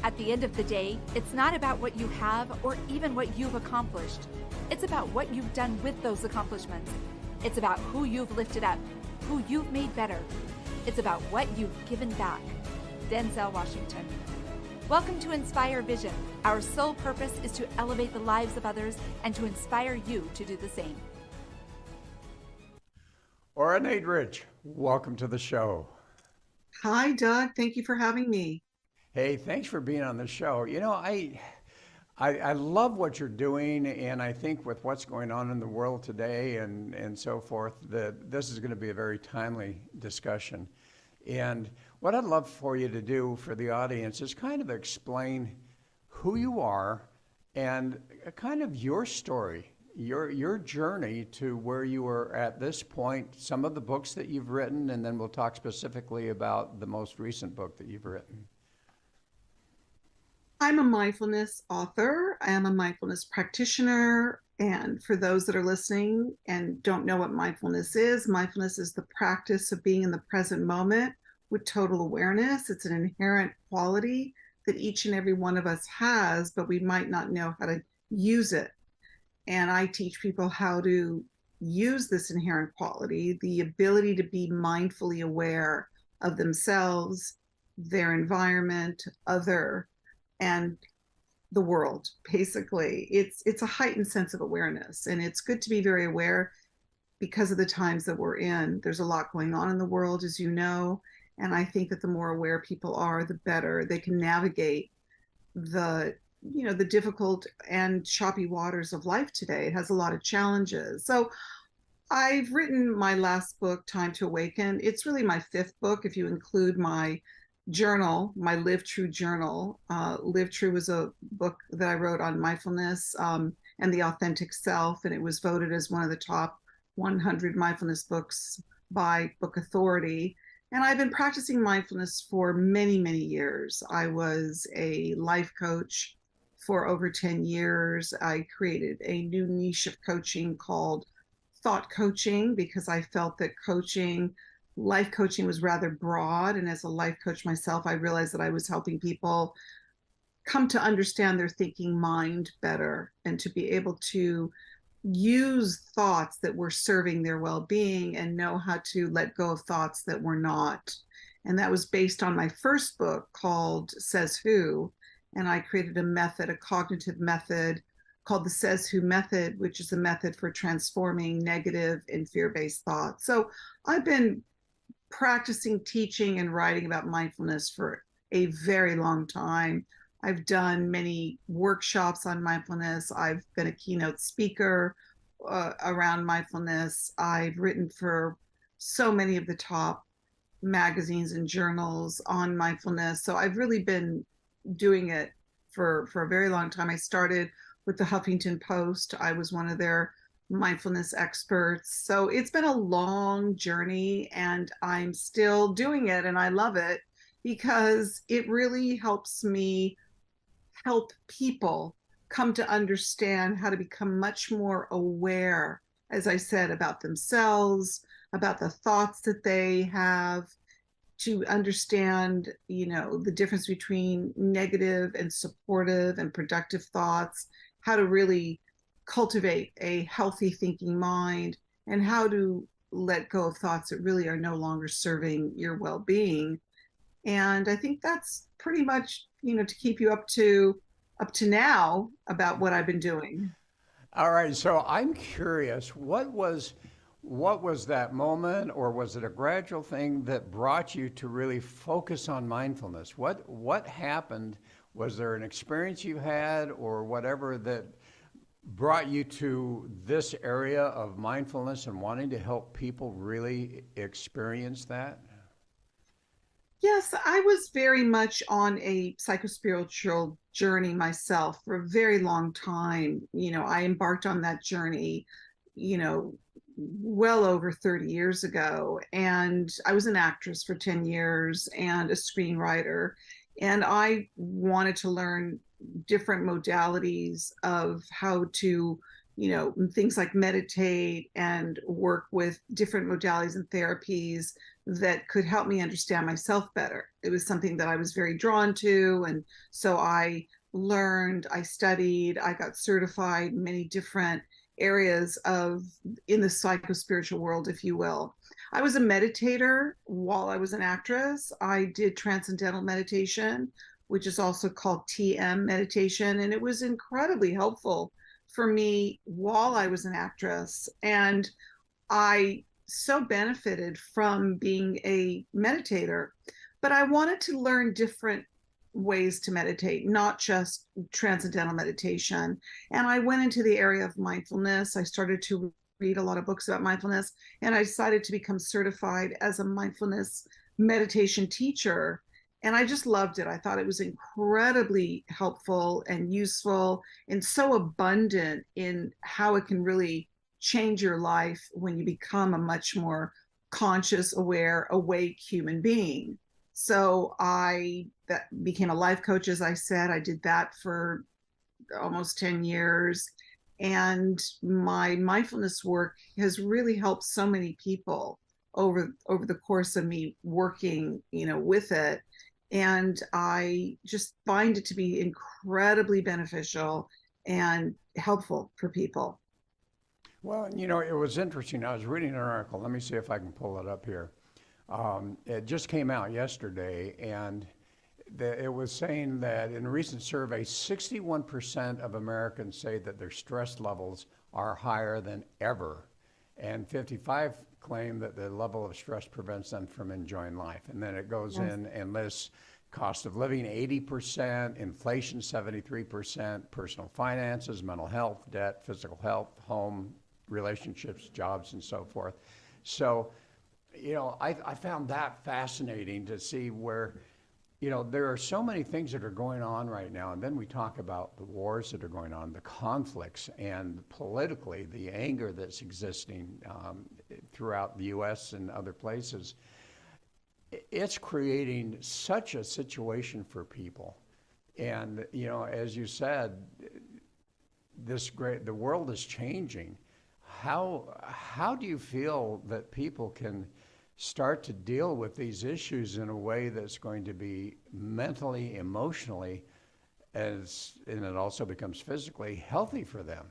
At the end of the day, it's not about what you have or even what you've accomplished. It's about what you've done with those accomplishments. It's about who you've lifted up, who you've made better. It's about what you've given back. Denzel Washington. Welcome to Inspire Vision. Our sole purpose is to elevate the lives of others and to inspire you to do the same. Ora Nadrich, welcome to the show. Hi, Doug. Thank you for having me. Hey, thanks for being on the show. I love what you're doing, and I think with what's going on in the world today and so forth, that this is going to be a very timely discussion. And what I'd love for you to do for the audience is kind of explain who you are and kind of your story, your journey to where you are at this point, some of the books that you've written, and then we'll talk specifically about the most recent book that you've written. I'm a mindfulness author. I am a mindfulness practitioner. And for those that are listening and don't know what mindfulness is the practice of being in the present moment with total awareness. It's an inherent quality that each and every one of us has, but we might not know how to use it. And I teach people how to use this inherent quality, the ability to be mindfully aware of themselves, their environment, and the world. Basically, it's a heightened sense of awareness, and it's good to be very aware because of the times that we're in. There's a lot going on in the world, as you know, and I think that the more aware people are, the better they can navigate the difficult and choppy waters of life today. It has a lot of challenges. So I've written my last book, Time to Awaken. It's really my fifth book if you include my journal, my Live True journal. Live True was a book that I wrote on mindfulness and the authentic self, and it was voted as one of the top 100 mindfulness books by Book Authority. And I've been practicing mindfulness for many, many years. I was a life coach for over 10 years. I created a new niche of coaching called thought coaching because I felt that life coaching was rather broad. And as a life coach myself, I realized that I was helping people come to understand their thinking mind better and to be able to use thoughts that were serving their well-being and know how to let go of thoughts that were not. And that was based on my first book called Says Who. And I created a cognitive method called the Says Who method, which is a method for transforming negative and fear-based thoughts. So I've been practicing, teaching, and writing about mindfulness for a very long time. I've done many workshops on mindfulness. I've been a keynote speaker around mindfulness. I've written for so many of the top magazines and journals on mindfulness. So I've really been doing it for a very long time. I started with the Huffington Post. I was one of their mindfulness experts. So it's been a long journey and I'm still doing it and I love it because it really helps me help people come to understand how to become much more aware, as I said, about themselves, about the thoughts that they have, to understand, the difference between negative and supportive and productive thoughts, how to really cultivate a healthy thinking mind, and how to let go of thoughts that really are no longer serving your well-being. And I think that's pretty much, to keep you up to now about what I've been doing. All right, so I'm curious, what was that moment, or was it a gradual thing that brought you to really focus on mindfulness? What happened? Was there an experience you had or whatever that brought you to this area of mindfulness and wanting to help people really experience that? Yes, I was very much on a psychospiritual journey myself for a very long time. I embarked on that journey, well over 30 years ago. And I was an actress for 10 years and a screenwriter. And I wanted to learn different modalities of how to things like meditate and work with different modalities and therapies that could help me understand myself better. It was something that I was very drawn to. And so I learned, I studied, I got certified in many different areas in the psycho-spiritual world, if you will. I was a meditator while I was an actress. I did transcendental meditation, which is also called TM meditation, and it was incredibly helpful for me while I was an actress. And I so benefited from being a meditator, but I wanted to learn different ways to meditate, not just transcendental meditation. And I went into the area of mindfulness. I started to read a lot of books about mindfulness, and I decided to become certified as a mindfulness meditation teacher. And I just loved it. I thought it was incredibly helpful and useful and so abundant in how it can really change your life when you become a much more conscious, aware, awake human being. So I became a life coach, as I said. I did that for almost 10 years. And my mindfulness work has really helped so many people over the course of me working, with it. And I just find it to be incredibly beneficial and helpful for people. Well, it was interesting. I was reading an article. Let me see if I can pull it up here. It just came out yesterday, and it was saying that in a recent survey, 61% of Americans say that their stress levels are higher than ever, and 55 claim that the level of stress prevents them from enjoying life. And then it goes in and lists cost of living 80%, inflation 73%, personal finances, mental health, debt, physical health, home, relationships, jobs, and so forth. So, I found that fascinating to see where, there are so many things that are going on right now. And then we talk about the wars that are going on, the conflicts, and politically, the anger that's existing throughout the U.S. and other places. It's creating such a situation for people. And, as you said, the world is changing. How do you feel that people can start to deal with these issues in a way that's going to be mentally, emotionally, and it also becomes physically healthy for them?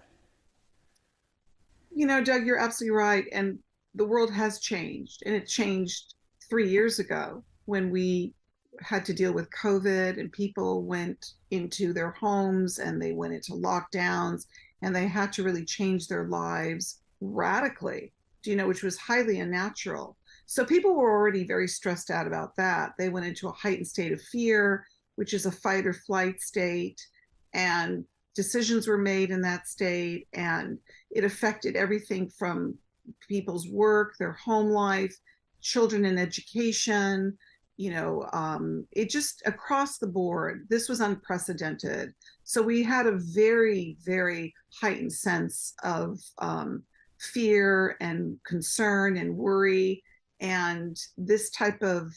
Doug, you're absolutely right. And the world has changed, and it changed 3 years ago when we had to deal with COVID and people went into their homes and they went into lockdowns and they had to really change their lives radically, which was highly unnatural. So people were already very stressed out about that. They went into a heightened state of fear, which is a fight or flight state, and decisions were made in that state, and it affected everything from people's work, their home life, children in education, it just across the board, this was unprecedented. So we had a very, very heightened sense of fear and concern and worry. And this type of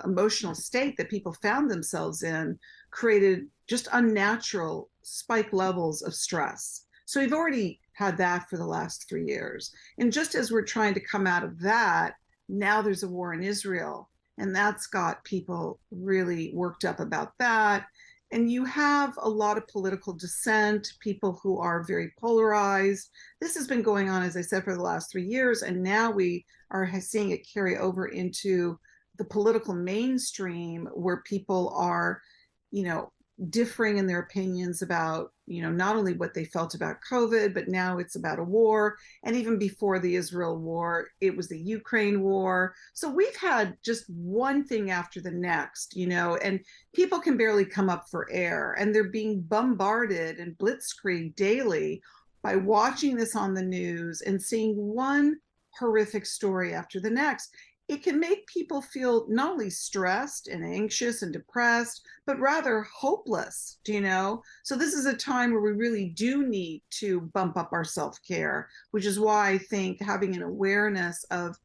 emotional state that people found themselves in created just unnatural spike levels of stress. So we've already had that for the last 3 years. And just as we're trying to come out of that, now there's a war in Israel, and that's got people really worked up about that. And you have a lot of political dissent, people who are very polarized. This has been going on, as I said, for the last 3 years, and now we are seeing it carry over into the political mainstream, where people are, differing in their opinions about, not only what they felt about COVID, but now it's about a war. And even before the Israel war, it was the Ukraine war. So we've had just one thing after the next, and people can barely come up for air. And they're being bombarded and blitzkrieg daily by watching this on the news and seeing one horrific story after the next. It can make people feel not only stressed and anxious and depressed, but rather hopeless, So this is a time where we really do need to bump up our self-care, which is why I think having an awareness of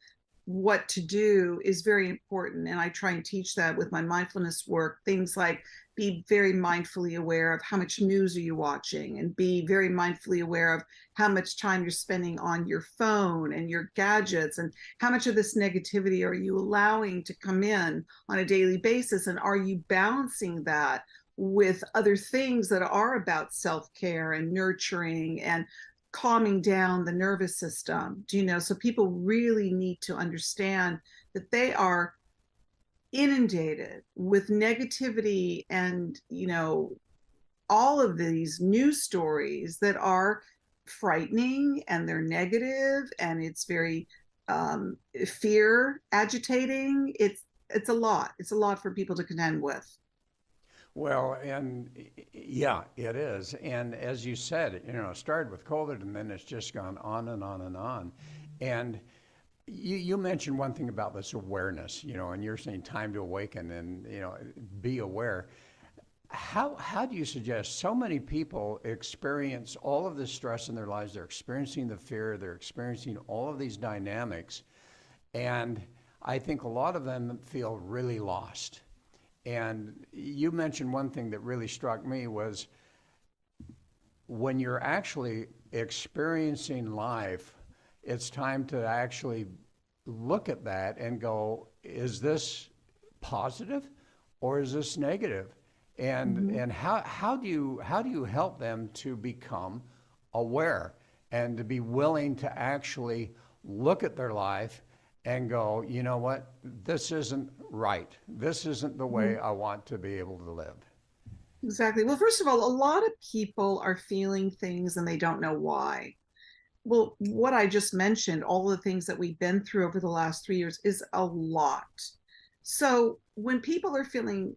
what to do is very important. And I try and teach that with my mindfulness work. Things like be very mindfully aware of how much news are you watching, and be very mindfully aware of how much time you're spending on your phone and your gadgets, and how much of this negativity are you allowing to come in on a daily basis, and are you balancing that with other things that are about self-care and nurturing and calming down the nervous system. Do you know? So people really need to understand that they are inundated with negativity and, all of these news stories that are frightening, and they're negative, and it's very fear agitating. It's a lot. It's a lot for people to contend with. Well, and yeah, it is. And as you said, it started with COVID and then it's just gone on and on and on. And you mentioned one thing about this awareness, and you're saying time to awaken and, be aware. How do you suggest so many people experience all of this stress in their lives? They're experiencing the fear, they're experiencing all of these dynamics. And I think a lot of them feel really lost. And you mentioned one thing that really struck me was when you're actually experiencing life, it's time to actually look at that and go, is this positive or is this negative? And how do you help them to become aware and to be willing to actually look at their life and go, you know what, this isn't right. This isn't the way I want to be able to live. Exactly. Well, first of all, a lot of people are feeling things and they don't know why. Well, what I just mentioned, all the things that we've been through over the last 3 years, is a lot. So when people are feeling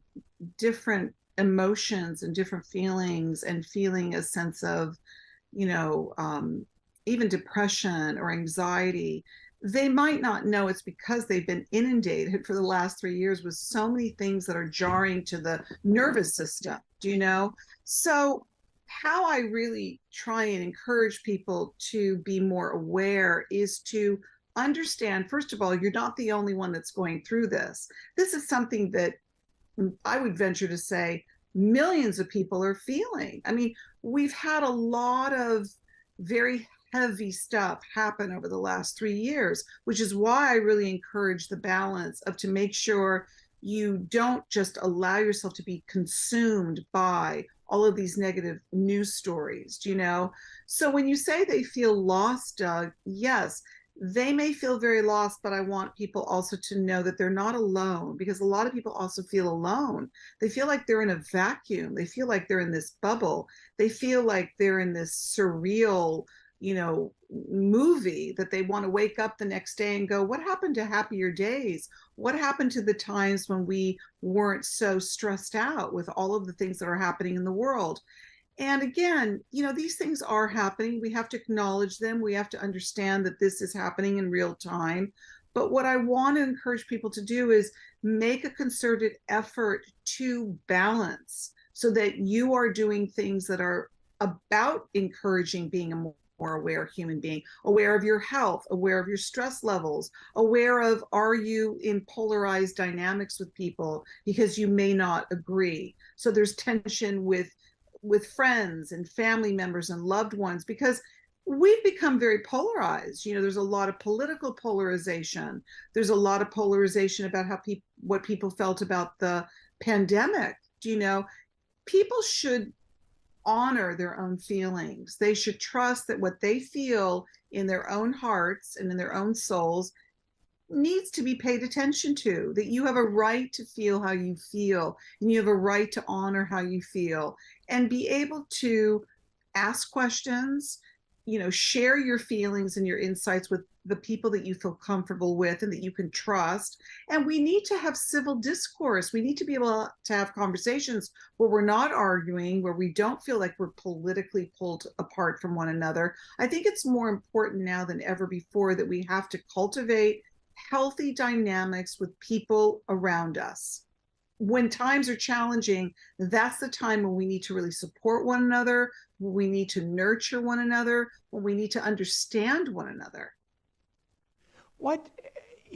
different emotions and different feelings, and feeling a sense of, you know, even depression or anxiety, they might not know it's because they've been inundated for the last 3 years with so many things that are jarring to the nervous system. Do you know? So how I really try and encourage people to be more aware is to understand, first of all, you're not the only one that's going through this. This is something that I would venture to say millions of people are feeling. I mean, we've had a lot of very heavy stuff happen over the last 3 years, which is why I really encourage the balance of to make sure you don't just allow yourself to be consumed by all of these negative news stories, you know? So when you say they feel lost, Doug, yes, they may feel very lost, but I want people also to know that they're not alone, because a lot of people also feel alone. They feel like they're in a vacuum. They feel like they're in this bubble. They feel like they're in this surreal, movie that they want to wake up the next day and go, what happened to happier days? What happened to the times when we weren't so stressed out with all of the things that are happening in the world? And again, these things are happening. We have to acknowledge them. We have to understand that this is happening in real time. But what I want to encourage people to do is make a concerted effort to balance, so that you are doing things that are about encouraging being a more aware human being, aware of your health, aware of your stress levels, aware of, are you in polarized dynamics with people because you may not agree. So there's tension with friends and family members and loved ones, because we've become very polarized. There's a lot of political polarization. There's a lot of polarization about what people felt about the pandemic. People should honor their own feelings. They should trust that what they feel in their own hearts and in their own souls needs to be paid attention to, that you have a right to feel how you feel, and you have a right to honor how you feel, and be able to ask questions, share your feelings and your insights with the people that you feel comfortable with and that you can trust. And we need to have civil discourse. We need to be able to have conversations where we're not arguing, where we don't feel like we're politically pulled apart from one another. I think it's more important now than ever before that we have to cultivate healthy dynamics with people around us. When times are challenging, that's the time when we need to really support one another, when we need to nurture one another, when we need to understand one another. What,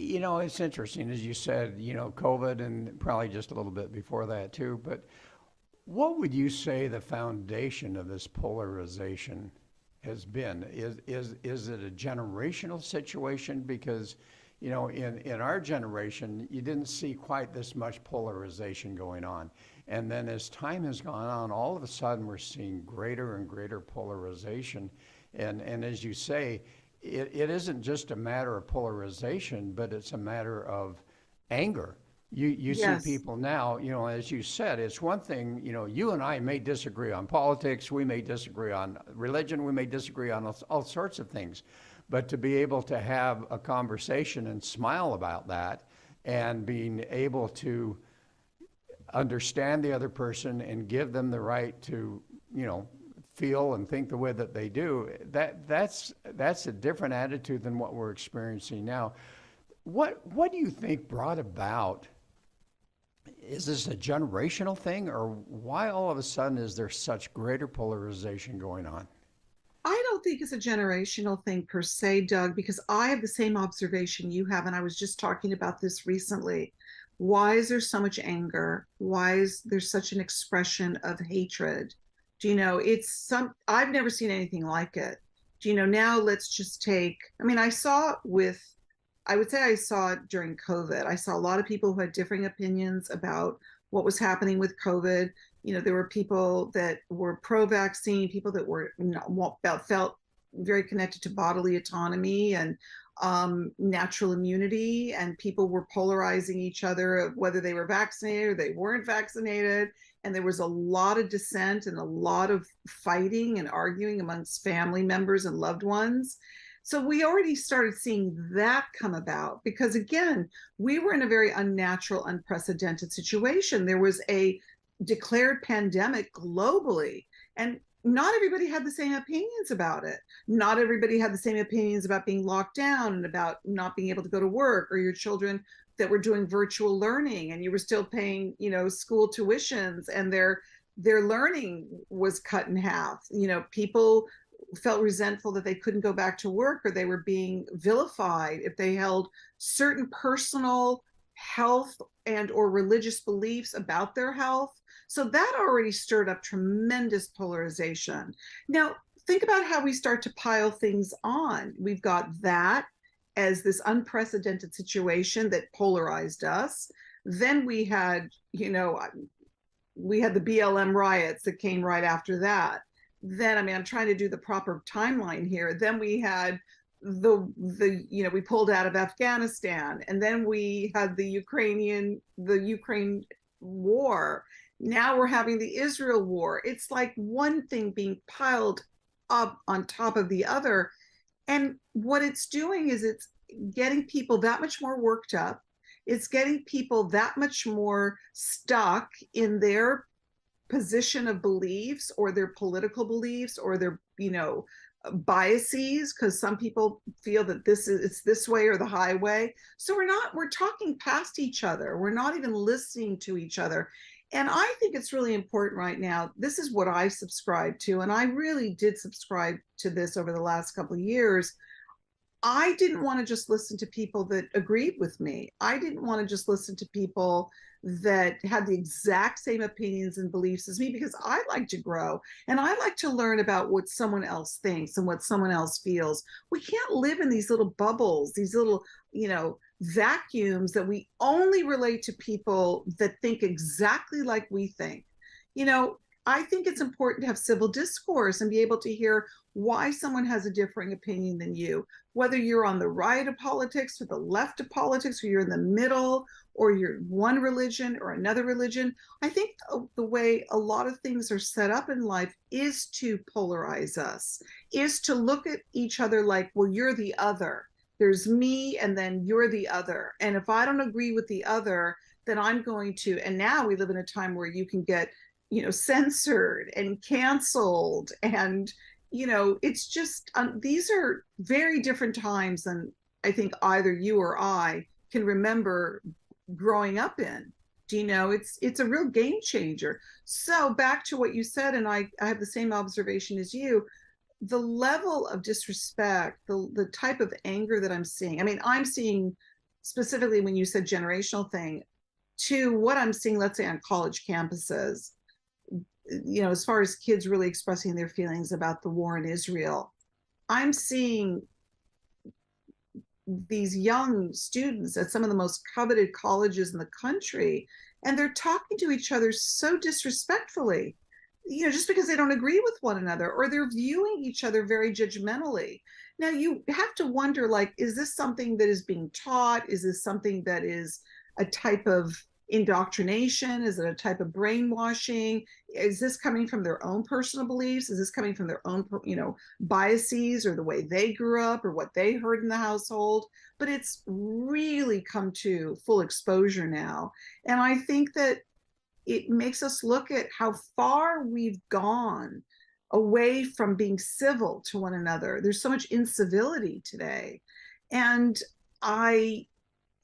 It's interesting, as you said, COVID and probably just a little bit before that too. But what would you say the foundation of this polarization has been? Is it a generational situation? Because, in our generation, you didn't see quite this much polarization going on. And then as time has gone on, all of a sudden we're seeing greater and greater polarization. And as you say, it isn't just a matter of polarization, but it's a matter of anger. You see Yes. people now, as you said, it's one thing, you and I may disagree on politics, we may disagree on religion, we may disagree on all sorts of things. But to be able to have a conversation and smile about that and being able to understand the other person and give them the right to, feel and think the way that they do, that's a different attitude than what we're experiencing now. What do you think brought about? Is this a generational thing, or why all of a sudden is there such greater polarization going on? I don't think it's a generational thing per se, Doug, because I have the same observation you have. And I was just talking about this recently. Why is there so much anger? Why is there such an expression of hatred? I've never seen anything like it. Now let's just take, I mean, I would say I saw it during COVID. I saw a lot of people who had differing opinions about what was happening with COVID. There were people that were pro-vaccine, people that were felt very connected to bodily autonomy and natural immunity, and people were polarizing each other of whether they were vaccinated or they weren't vaccinated. And there was a lot of dissent and a lot of fighting and arguing amongst family members and loved ones. So we already started seeing that come about because, again, we were in a very unnatural, unprecedented situation. There was a declared pandemic globally, and not everybody had the same opinions about it. Not everybody had the same opinions about being locked down and about not being able to go to work, or your children that were doing virtual learning and you were still paying, school tuitions, and their learning was cut in half. People felt resentful that they couldn't go back to work, or they were being vilified if they held certain personal health and or religious beliefs about their health. So that already stirred up tremendous polarization. Now think about how we start to pile things on. We've got that as this unprecedented situation that polarized us. Then we had the BLM riots that came right after that. Then, I mean, I'm trying to do the proper timeline here. Then we had we pulled out of Afghanistan, and then we had the Ukraine war. Now we're having the Israel war. It's like one thing being piled up on top of the other. And what it's doing is it's getting people that much more worked up. It's getting people that much more stuck in their position of beliefs or their political beliefs or their biases, because some people feel that it's this way or the highway. So we're talking past each other. We're not even listening to each other. And I think it's really important right now. This is what I subscribe to, and I really did subscribe to this over the last couple of years. I didn't want to just listen to people that agreed with me. I didn't want to just listen to people that had the exact same opinions and beliefs as me, because I like to grow and I like to learn about what someone else thinks and what someone else feels. We can't live in these little bubbles, these little, vacuums that we only relate to people that think exactly like we think. I think it's important to have civil discourse and be able to hear why someone has a differing opinion than you, whether you're on the right of politics or the left of politics, or you're in the middle, or you're one religion or another religion. I think the way a lot of things are set up in life is to polarize us, is to look at each other like, well, you're the other. There's me, and then you're the other. And if I don't agree with the other, then I'm going to, and now we live in a time where you can get, censored and canceled. And, it's just, these are very different times than I think either you or I can remember growing up in. It's a real game changer. So back to what you said, and I have the same observation as you. The level of disrespect, the type of anger that I'm seeing. I mean, I'm seeing specifically when you said generational thing, to what I'm seeing, let's say on college campuses, as far as kids really expressing their feelings about the war in Israel, I'm seeing these young students at some of the most coveted colleges in the country, and they're talking to each other so disrespectfully, just because they don't agree with one another, or they're viewing each other very judgmentally. Now you have to wonder, like, is this something that is being taught? Is this something that is a type of indoctrination? Is it a type of brainwashing? Is this coming from their own personal beliefs? Is this coming from their own, biases, or the way they grew up, or what they heard in the household? But it's really come to full exposure now. And I think that it makes us look at how far we've gone away from being civil to one another. There's so much incivility today. And I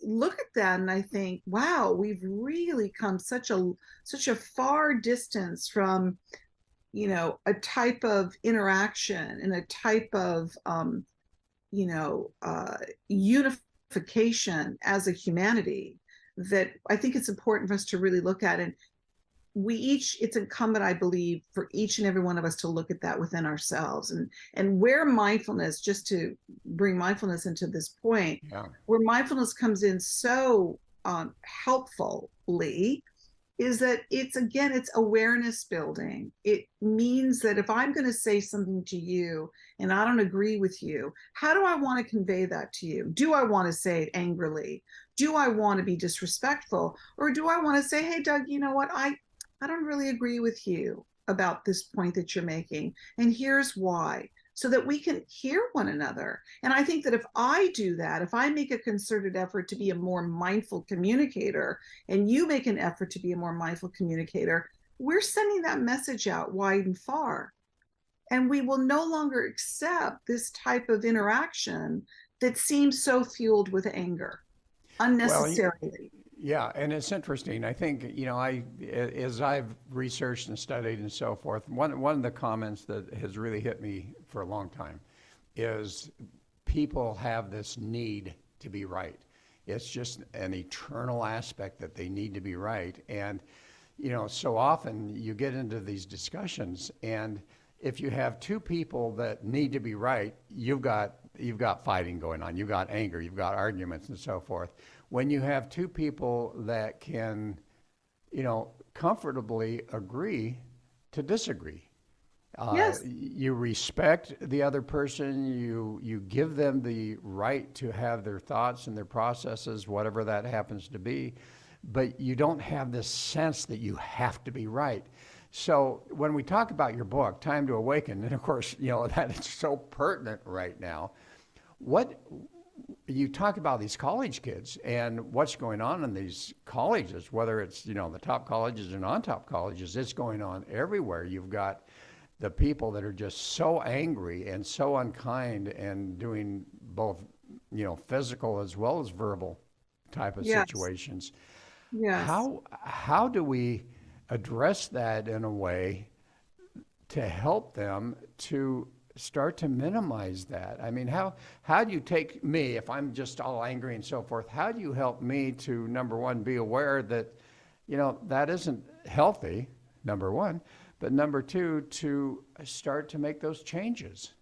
look at that and I think, wow, we've really come such a far distance from, a type of interaction and a type of, unification as a humanity, that I think it's important for us to really look at. And it's incumbent, I believe, for each and every one of us to look at that within ourselves, and where mindfulness, just to bring mindfulness into this point, Yeah. where mindfulness comes in so helpfully, is that it's awareness building. It means that if I'm going to say something to you and I don't agree with you, how do I want to convey that to you? Do I want to say it angrily? Do I want to be disrespectful? Or do I want to say, hey, Doug, you know what? I don't really agree with you about this point that you're making, and here's why, so that we can hear one another. And I think that if I do that, if I make a concerted effort to be a more mindful communicator, and you make an effort to be a more mindful communicator, we're sending that message out wide and far. And we will no longer accept this type of interaction that seems so fueled with anger Well, unnecessarily. yeah, and it's interesting. I think, as I've researched and studied and so forth, one of the comments that has really hit me for a long time is people have this need to be right. It's just an eternal aspect that they need to be right. And, so often you get into these discussions, and if you have two people that need to be right, you've got fighting going on, you've got anger, you've got arguments and so forth. When you have two people that can, comfortably agree to disagree, Yes. you respect the other person, you give them the right to have their thoughts and their processes, whatever that happens to be, but you don't have this sense that you have to be right. So when we talk about your book, Time to Awaken, and of course, that is so pertinent right now, what you talk about these college kids and what's going on in these colleges, whether it's, the top colleges or non-top colleges, it's going on everywhere. You've got the people that are just so angry and so unkind and doing both, physical as well as verbal type of Yes. situations. Yes. How do we address that in a way to help them to start to minimize that? I mean, how do you take me, if I'm just all angry and so forth, how do you help me to, number one, be aware that, that isn't healthy, number one, but number two, to start to make those changes?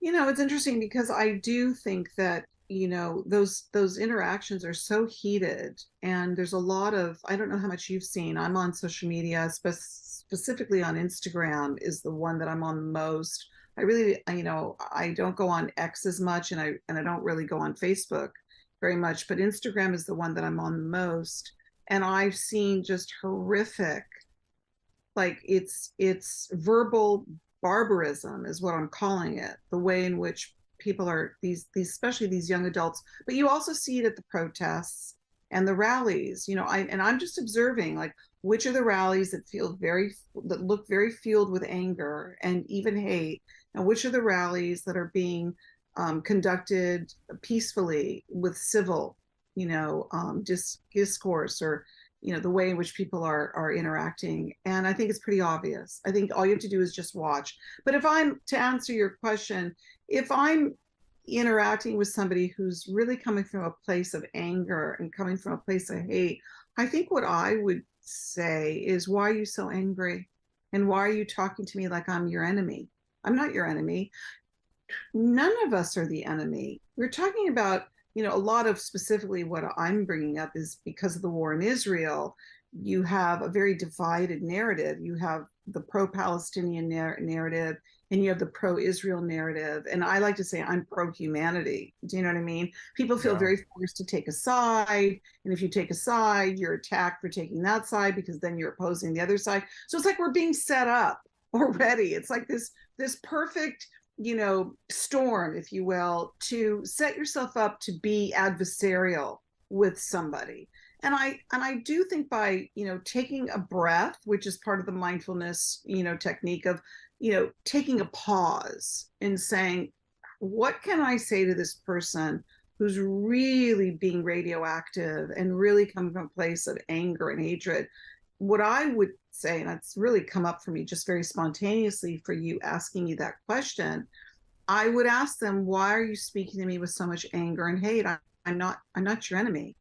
It's interesting because I do think that, those interactions are so heated, and there's a lot of, I don't know how much you've seen. I'm on social media, specifically on Instagram is the one that I'm on the most. I really, I don't go on X as much, and I don't really go on Facebook very much, but Instagram is the one that I'm on the most. And I've seen just horrific, like, it's verbal barbarism is what I'm calling it, the way in which people are, these especially these young adults. But you also see it at the protests and the rallies. I'm just observing, like, which are the rallies that look very fueled with anger and even hate, and which are the rallies that are being conducted peacefully with civil, discourse, or the way in which people are interacting. And I think it's pretty obvious. I think all you have to do is just watch. But if I'm to answer your question, if I'm interacting with somebody who's really coming from a place of anger and coming from a place of hate, I think what I would say is, why are you so angry? And why are you talking to me like I'm your enemy? I'm not your enemy. None of us are the enemy. We're talking about, a lot of specifically what I'm bringing up is because of the war in Israel, you have a very divided narrative. You have the pro-Palestinian narrative and you have the pro-Israel narrative. And I like to say I'm pro-humanity. Do you know what I mean? People feel Yeah. very forced to take a side. And if you take a side, you're attacked for taking that side because then you're opposing the other side. So it's like we're being set up already. It's like this perfect storm, if you will, to set yourself up to be adversarial with somebody. And I do think by taking a breath, which is part of the mindfulness technique of taking a pause and saying, what can I say to this person who's really being radioactive and really coming from a place of anger and hatred? What I would say, and it's really come up for me just very spontaneously for you asking me that question, I would ask them, why are you speaking to me with so much anger and hate? I'm not your enemy.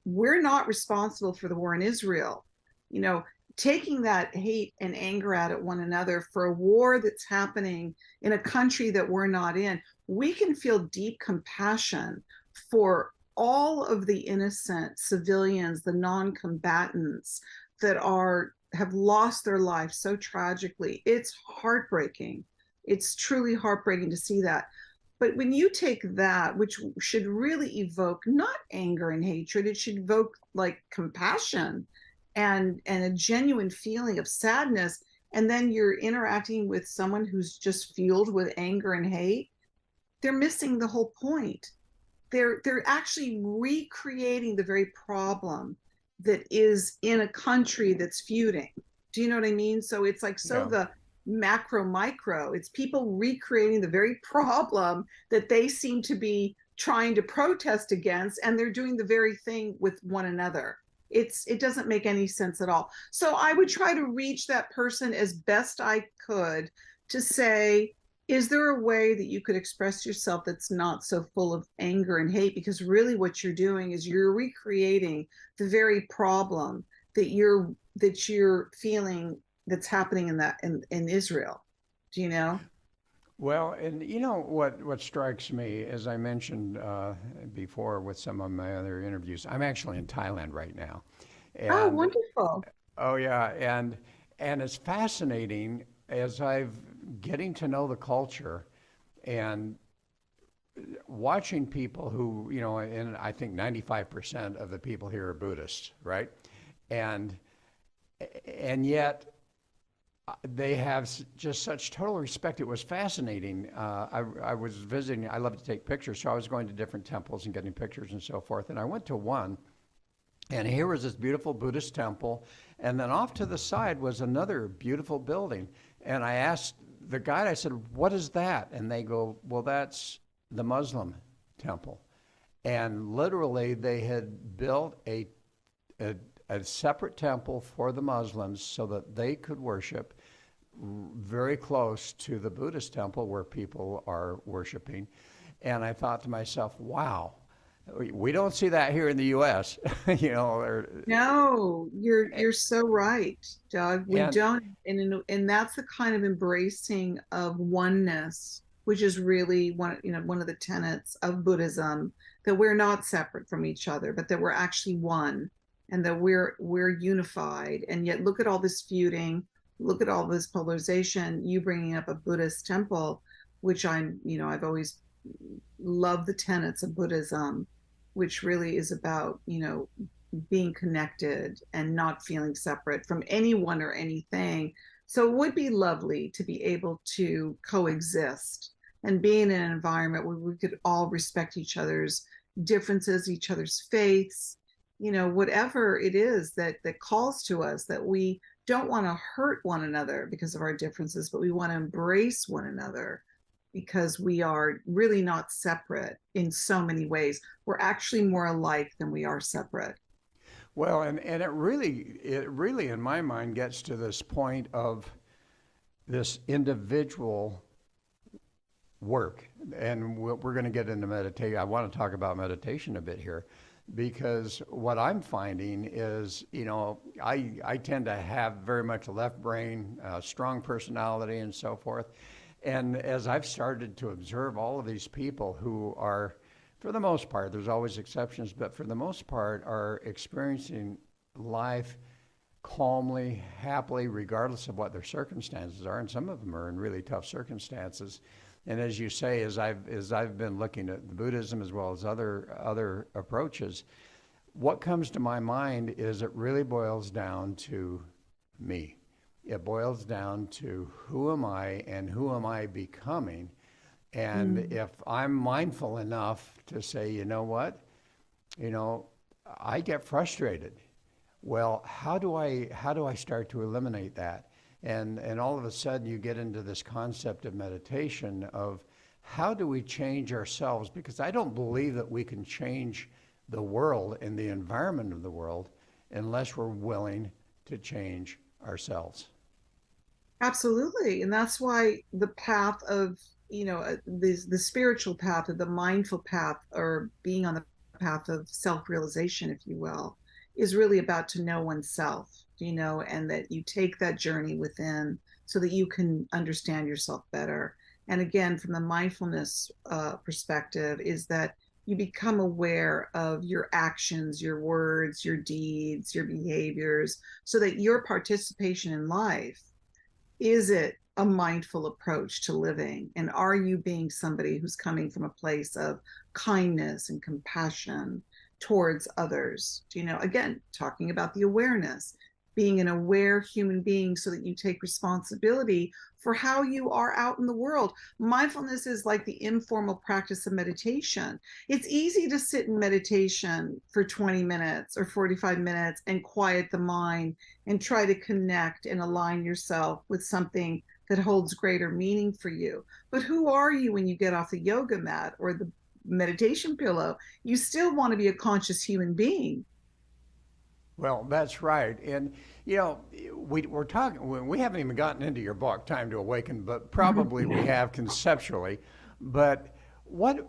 We're not responsible for the war in Israel. You know, taking that hate and anger out at one another for a war that's happening in a country that we're not in, we can feel deep compassion for all of the innocent civilians, the non-combatants that have lost their lives so tragically. It's heartbreaking. It's truly heartbreaking to see that. But when you take that, which should really evoke not anger and hatred, it should evoke like compassion and a genuine feeling of sadness. And then you're interacting with someone who's just fueled with anger and hate, they're missing the whole point. They're actually recreating the very problem that is in a country that's feuding. Do you know what I mean? So it's like, so Yeah. the macro micro, it's people recreating the very problem that they seem to be trying to protest against, and they're doing the very thing with one another. It doesn't make any sense at all. So I would try to reach that person as best I could to say, is there a way that you could express yourself that's not so full of anger and hate? Because really what you're doing is you're recreating the very problem that you're feeling that's happening in Israel. Do you know? Well, and what strikes me, as I mentioned before with some of my other interviews, I'm actually in Thailand right now, Oh, and wonderful. oh yeah, and it's fascinating as I've getting to know the culture and watching people who, and I think 95% of the people here are Buddhists, right? And and yet they have just such total respect. It was fascinating. I was visiting, I love to take pictures, so I was going to different temples and getting pictures and so forth. And I went to one, and here was this beautiful Buddhist temple. And then off to the side was another beautiful building. And I asked the guide, I said, what is that? And they go, well, that's the Muslim temple. And literally, they had built a, a separate temple for the Muslims so that they could worship very close to the Buddhist temple where people are worshiping. And I thought to myself, wow, we don't see that here in the U.S. No, you're so right, Doug. We and don't, and that's the kind of embracing of oneness, which is really one of the tenets of Buddhism, that we're not separate from each other, but that we're actually one, and that we're unified. And yet, look at all this feuding, look at all this polarization. You bringing up a Buddhist temple, which I've always loved the tenets of Buddhism, which really is about being connected and not feeling separate from anyone or anything. So it would be lovely to be able to coexist and be in an environment where we could all respect each other's differences, each other's faiths, whatever it is that calls to us, that we don't want to hurt one another because of our differences, but we want to embrace one another because we are really not separate in so many ways. We're actually more alike than we are separate. well, and it really, in my mind, gets to this point of this individual work. And we're going to get into meditation. I want to talk about meditation a bit here, because what I'm finding is, I tend to have very much a left brain, strong personality, and so forth. And as I've started to observe all of these people who are, for the most part, there's always exceptions, but for the most part, are experiencing life calmly, happily, regardless of what their circumstances are, and some of them are in really tough circumstances. And as you say, as I've been looking at the Buddhism as well as other approaches, what comes to my mind is it really boils down to me. It boils down to who am I and who am I becoming. And if I'm mindful enough to say, you know what, I get frustrated. Well, how do I start to eliminate that? And all of a sudden you get into this concept of meditation of how do we change ourselves? Because I don't believe that we can change the world and the environment of the world unless we're willing to change ourselves. Absolutely. And that's why the path of, the spiritual path or the mindful path, or being on the path of self-realization, if you will, is really about to know oneself, and that you take that journey within so that you can understand yourself better. And again, from the mindfulness perspective, is that you become aware of your actions, your words, your deeds, your behaviors, so that your participation in life, is it a mindful approach to living? And are you being somebody who's coming from a place of kindness and compassion towards others? Again, talking about the awareness, being an aware human being so that you take responsibility for how you are out in the world. Mindfulness is like the informal practice of meditation. It's easy to sit in meditation for 20 minutes or 45 minutes and quiet the mind and try to connect and align yourself with something that holds greater meaning for you. But who are you when you get off the yoga mat or the meditation pillow? You still want to be a conscious human being. Well, that's right. And, we're talking, we haven't even gotten into your book, Time to Awaken, but probably we have conceptually. But you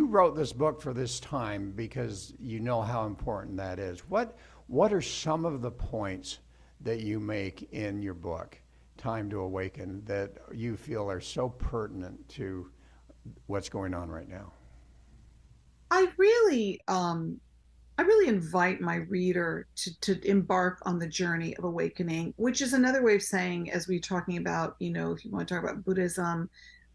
wrote this book for this time because you know how important that is. What are some of the points that you make in your book, Time to Awaken, that you feel are so pertinent to what's going on right now? I really I really invite my reader to embark on the journey of awakening, which is another way of saying, as we're talking about, if you want to talk about Buddhism,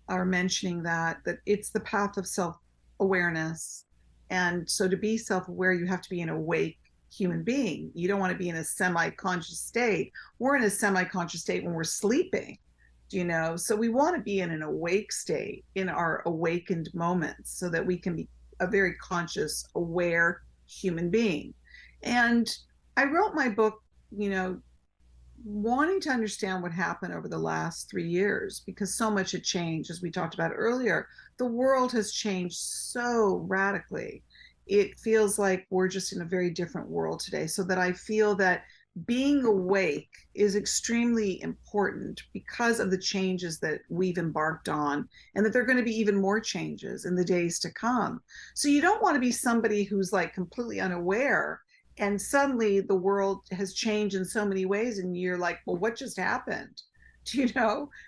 or mentioning that it's the path of self-awareness. And so to be self-aware, you have to be an awake human being. You don't want to be in a semi-conscious state. We're in a semi-conscious state when we're sleeping, so we want to be in an awake state in our awakened moments so that we can be a very conscious, aware human being. And I wrote my book, wanting to understand what happened over the last 3 years, because so much had changed. As we talked about earlier, the world has changed so radically. It feels like we're just in a very different world today. So that I feel that being awake is extremely important because of the changes that we've embarked on, and that there are going to be even more changes in the days to come. So you don't want to be somebody who's like completely unaware and suddenly the world has changed in so many ways and you're like, well, what just happened?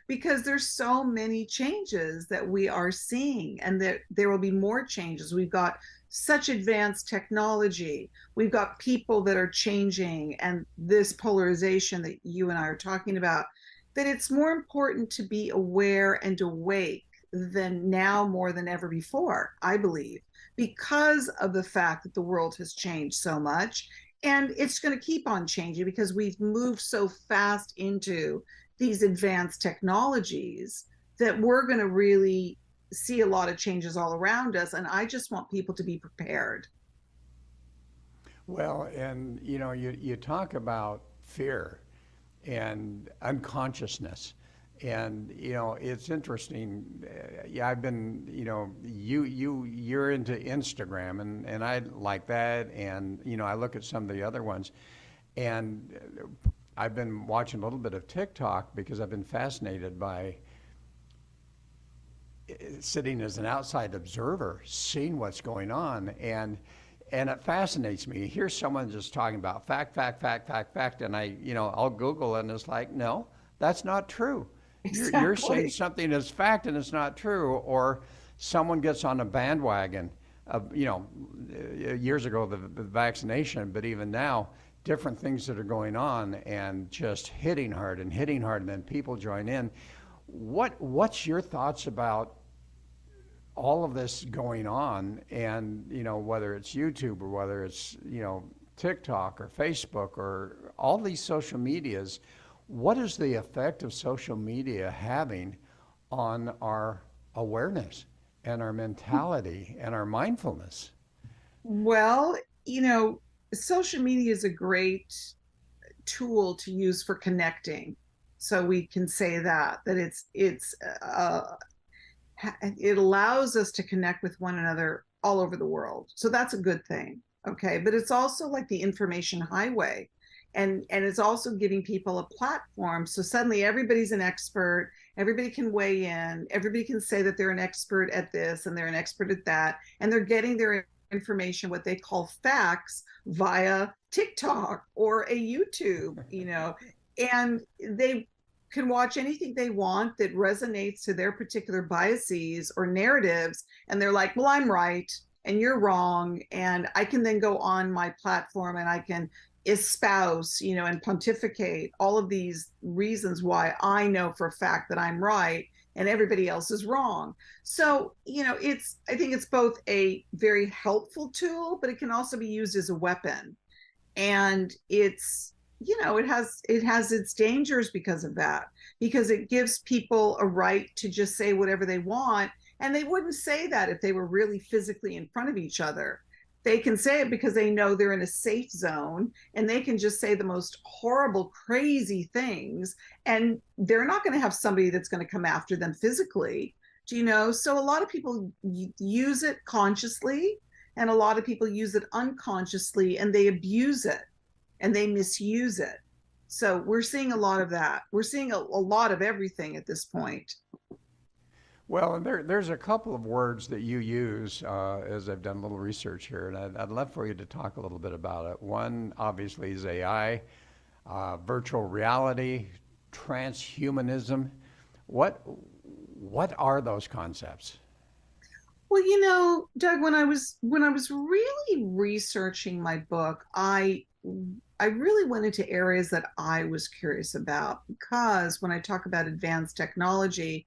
Because there's so many changes that we are seeing, and that there will be more changes. We've got such advanced technology. We've got people that are changing, and this polarization that you and I are talking about, that it's more important to be aware and awake than now more than ever before, I believe, because of the fact that the world has changed so much. And it's going to keep on changing because we've moved so fast into these advanced technologies that we're going to really see a lot of changes all around us. And I just want people to be prepared. Well, and you talk about fear and unconsciousness. And it's interesting. Yeah, I've been, you're into Instagram, and I like that, and I look at some of the other ones, and I've been watching a little bit of TikTok because I've been fascinated by sitting as an outside observer, seeing what's going on, and it fascinates me. Here's someone just talking about fact, fact, fact, fact, fact, and I'll Google it, and it's like, no, that's not true. You're saying Exactly. something is fact and it's not true, or someone gets on a bandwagon of, years ago the vaccination, but even now, different things that are going on and just hitting hard and then people join in. What's your thoughts about all of this going on, and whether it's YouTube or whether it's TikTok or Facebook or all these social medias, what is the effect of social media having on our awareness and our mentality and our mindfulness? Well, social media is a great tool to use for connecting. So we can say that it allows us to connect with one another all over the world. So that's a good thing. Okay. But it's also like the information highway. And it's also giving people a platform. So suddenly everybody's an expert, everybody can weigh in, everybody can say that they're an expert at this and they're an expert at that. And they're getting their information, what they call facts, via TikTok or a YouTube, and they can watch anything they want that resonates to their particular biases or narratives. And they're like, well, I'm right and you're wrong. And I can then go on my platform and I can espouse, and pontificate all of these reasons why I know for a fact that I'm right and everybody else is wrong. So, I think it's both a very helpful tool, but it can also be used as a weapon. And it has its dangers because of that, because it gives people a right to just say whatever they want, and they wouldn't say that if they were really physically in front of each other. They can say it because they know they're in a safe zone, and they can just say the most horrible, crazy things, and they're not going to have somebody that's going to come after them physically. So a lot of people use it consciously, and a lot of people use it unconsciously, and they abuse it and they misuse it. So we're seeing a lot of that. We're seeing a lot of everything at this point. Well, and there's a couple of words that you use as I've done a little research here, and I'd love for you to talk a little bit about it. One, obviously, is AI, virtual reality, transhumanism. What are those concepts? Well, Doug, when I was really researching my book, I really went into areas that I was curious about, because when I talk about advanced technology,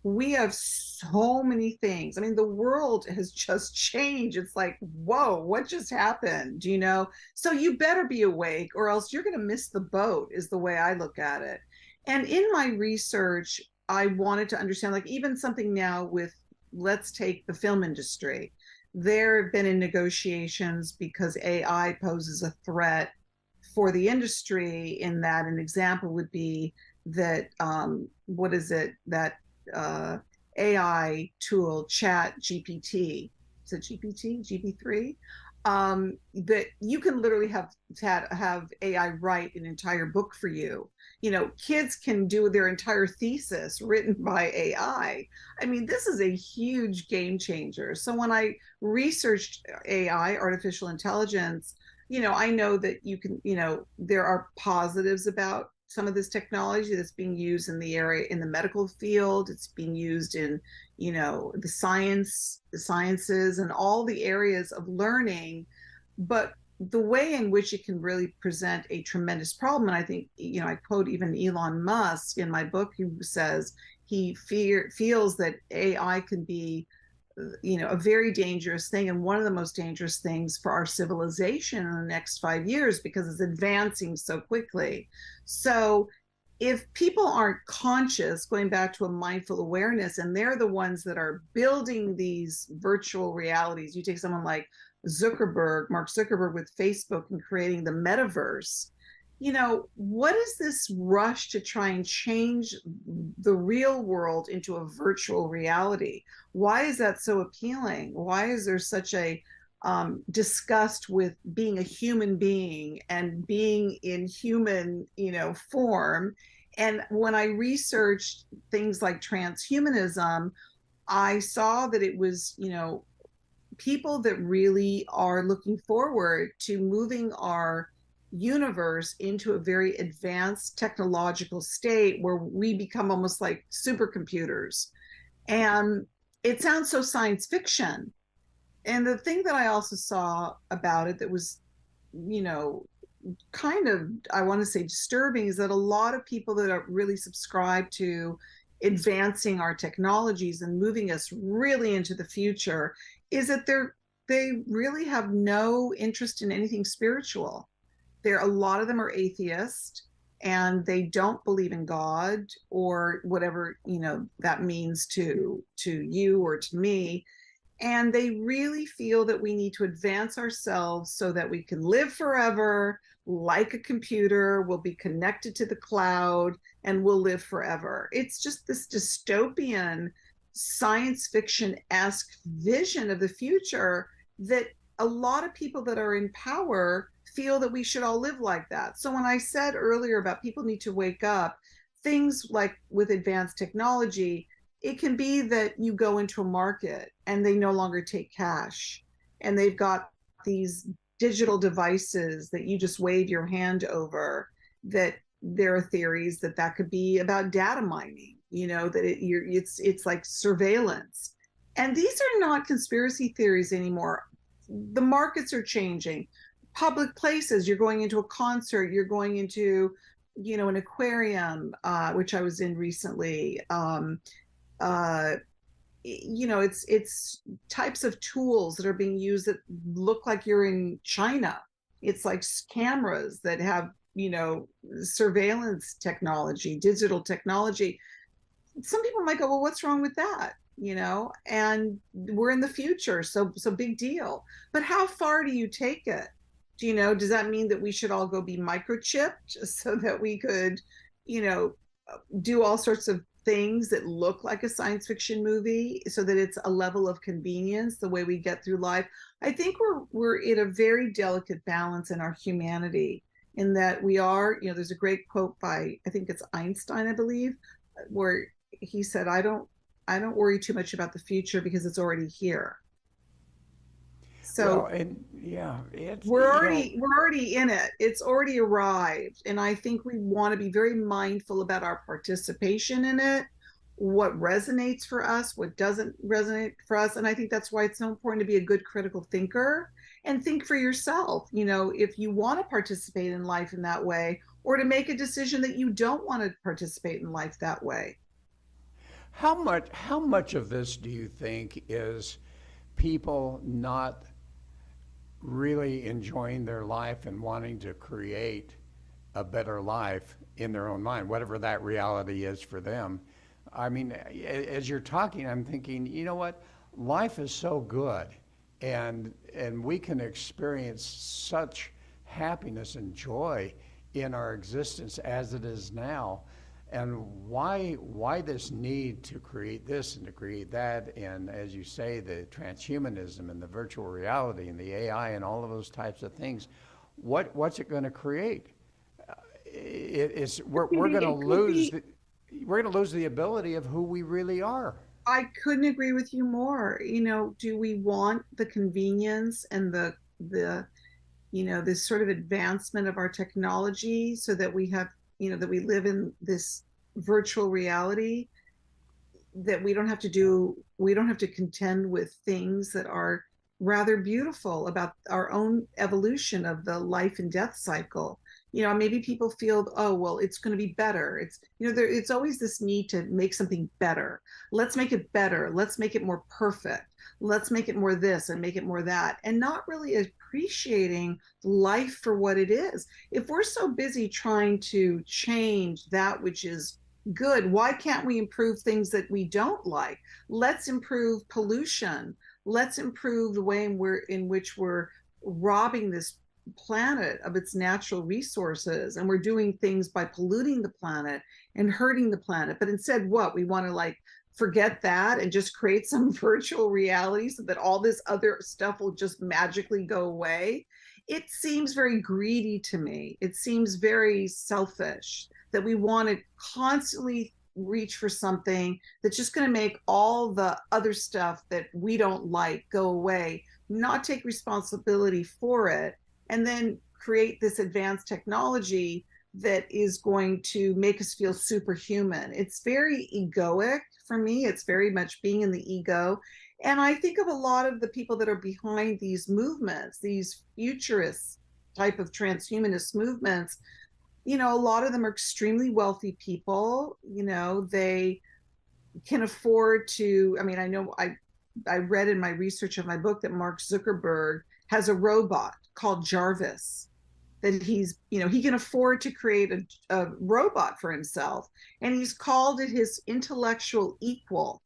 we have so many things. I mean, the world has just changed. It's like, whoa, what just happened? So you better be awake or else you're going to miss the boat, is the way I look at it. And in my research, I wanted to understand, like, even something now with, let's take the film industry. There have been in negotiations because AI poses a threat for the industry, in that an example would be that, what is it, that AI tool, Chat GPT, is it GPT, GP3, that you can literally have AI write an entire book for you. Kids can do their entire thesis written by AI. I mean, this is a huge game changer. So when I researched AI, artificial intelligence, I know that there are positives about some of this technology that's being used in the medical field. It's being used in, the sciences and all the areas of learning. But the way in which it can really present a tremendous problem, and I think, I quote even Elon Musk in my book, who says he feels that AI can be, a very dangerous thing, and one of the most dangerous things for our civilization in the next 5 years, because it's advancing so quickly. So if people aren't conscious, going back to a mindful awareness, and they're the ones that are building these virtual realities, you take someone like Mark Zuckerberg with Facebook and creating the metaverse. What is this rush to try and change the real world into a virtual reality? Why is that so appealing? Why is there such a disgust with being a human being and being in human, form? And when I researched things like transhumanism, I saw that it was, people that really are looking forward to moving our universe into a very advanced technological state where we become almost like supercomputers. And it sounds so science fiction. And the thing that I also saw about it that was, you know, kind of, I want to say disturbing, is that a lot of people that are really subscribed to advancing our technologies and moving us really into the future is that they really have no interest in anything spiritual. A lot of them are atheist, and they don't believe in God or whatever, that means to you or to me. And they really feel that we need to advance ourselves so that we can live forever like a computer. We'll be connected to the cloud and we'll live forever. It's just this dystopian science fiction-esque vision of the future that a lot of people that are in power feel that we should all live like that. So when I said earlier about people need to wake up, things like with advanced technology, it can be that you go into a market and they no longer take cash, and they've got these digital devices that you just wave your hand over, that there are theories that that could be about data mining, that it's like surveillance. And these are not conspiracy theories anymore. The markets are changing. Public places, you're going into a concert, you're going into, an aquarium, which I was in recently. It's types of tools that are being used that look like you're in China. It's like cameras that have, surveillance technology, digital technology. Some people might go, well, what's wrong with that? And we're in the future, so big deal. But how far do you take it? Does that mean that we should all go be microchipped so that we could, do all sorts of things that look like a science fiction movie, so that it's a level of convenience the way we get through life? I think we're in a very delicate balance in our humanity, in that we are, there's a great quote by, I think it's Einstein, I believe, where he said, I don't worry too much about the future because it's already here. So Well, and yeah, we're already in it. It's already arrived. And I think we want to be very mindful about our participation in it, what resonates for us, what doesn't resonate for us. And I think that's why it's so important to be a good critical thinker and think for yourself, if you want to participate in life in that way, or to make a decision that you don't want to participate in life that way. how much of this do you think is people not really enjoying their life and wanting to create a better life in their own mind, whatever that reality is for them? I mean, as you're talking, I'm thinking, you know what? Life is so good, and we can experience such happiness and joy in our existence as it is now. And why this need to create this and to create that, and as you say, the transhumanism and the virtual reality and the AI and all of those types of things? What's it going to create? We're going to lose we're going to lose the ability of who we really are. I couldn't agree with you more. Do we want the convenience and the this sort of advancement of our technology so that we have, that we live in this virtual reality, that we don't have to contend with things that are rather beautiful about our own evolution of the life and death cycle? Maybe people feel, oh, well, it's going to be better. It's always this need to make something better. Let's make it better. Let's make it more perfect. Let's make it more this and make it more that, and not really appreciating life for what it is. If we're so busy trying to change that which is good, why can't we improve things that we don't like? Let's improve pollution. Let's improve the way in which we're robbing this planet of its natural resources, and we're doing things by polluting the planet and hurting the planet. But instead, what we want to forget that and just create some virtual reality so that all this other stuff will just magically go away. It seems very greedy to me. It seems very selfish that we want to constantly reach for something that's just going to make all the other stuff that we don't like go away, not take responsibility for it, and then create this advanced technology that is going to make us feel superhuman. It's very egoic for me. It's very much being in the ego. And I think of a lot of the people that are behind these movements, these futurist type of transhumanist movements. A lot of them are extremely wealthy people. They can afford to, I know I read in my research of my book that Mark Zuckerberg has a robot called Jarvis, that he can afford to create a robot for himself, and he's called it his intellectual equal.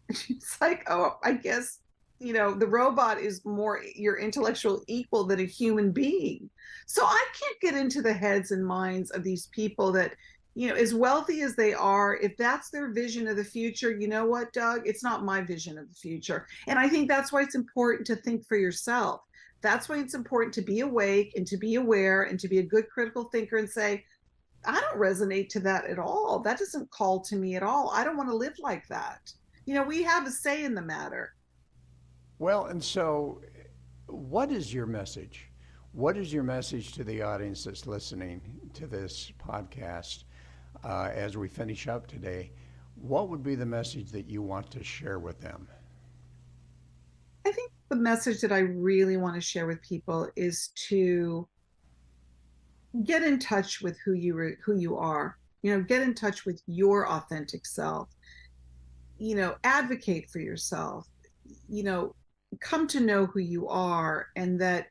It's like, oh, I guess, the robot is more your intellectual equal than a human being. So I can't get into the heads and minds of these people that, as wealthy as they are, if that's their vision of the future, you know what, Doug? It's not my vision of the future. And I think that's why it's important to think for yourself. That's why it's important to be awake and to be aware and to be a good critical thinker and say, I don't resonate to that at all. That doesn't call to me at all. I don't want to live like that. We have a say in the matter. Well, and so what is your message? What is your message to the audience that's listening to this podcast as we finish up today? What would be the message that you want to share with them? I think the message that I really want to share with people is to get in touch with who you are. Get in touch with your authentic self. Advocate for yourself. Come to know who you are, and that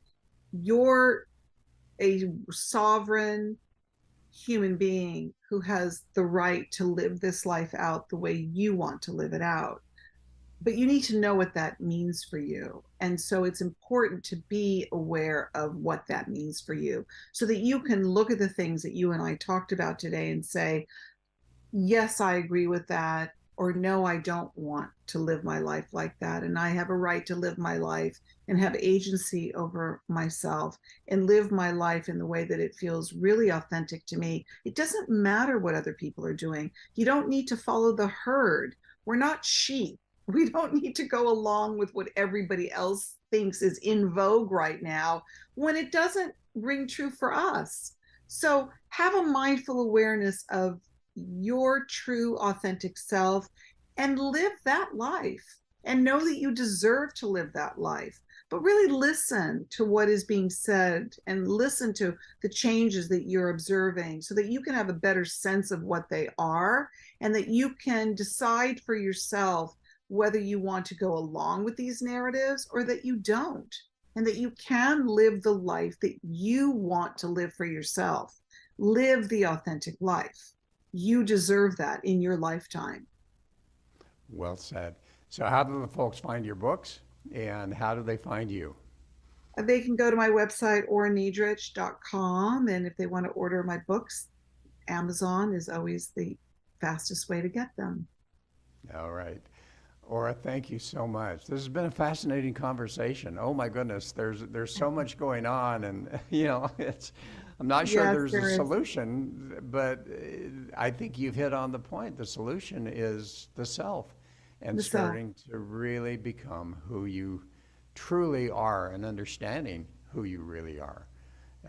you're a sovereign human being who has the right to live this life out the way you want to live it out. But you need to know what that means for you. And so it's important to be aware of what that means for you, so that you can look at the things that you and I talked about today and say, yes, I agree with that, or no, I don't want to live my life like that. And I have a right to live my life and have agency over myself and live my life in the way that it feels really authentic to me. It doesn't matter what other people are doing. You don't need to follow the herd. We're not sheep. We don't need to go along with what everybody else thinks is in vogue right now when it doesn't ring true for us. So have a mindful awareness of your true authentic self and live that life, and know that you deserve to live that life. But really listen to what is being said and listen to the changes that you're observing, so that you can have a better sense of what they are, and that you can decide for yourself whether you want to go along with these narratives or that you don't, and that you can live the life that you want to live for yourself. Live the authentic life. You deserve that in your lifetime. Well said. So how do the folks find your books, and how do they find you? They can go to my website, oranadrich.com. And if they want to order my books, Amazon is always the fastest way to get them. All right. Ora, thank you so much. This has been a fascinating conversation. Oh my goodness, there's so much going on, and I'm not sure Yes, there's a there is. solution, but I think you've hit on the point. The solution is the self, and The self. starting to really become who you truly are, and understanding who you really are.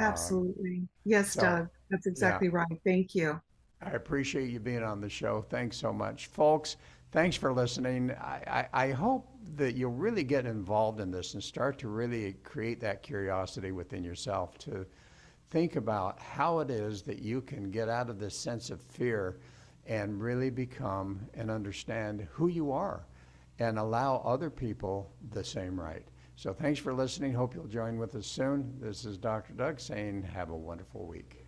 Um, Absolutely. Yes, so, Doug. That's yeah. exactly right. Thank you. I appreciate you being on the show. Thanks so much. Folks, thanks for listening. I hope that you'll really get involved in this and start to really create that curiosity within yourself to think about how it is that you can get out of this sense of fear and really become and understand who you are, and allow other people the same right. So thanks for listening. Hope you'll join with us soon. This is Dr. Doug saying have a wonderful week.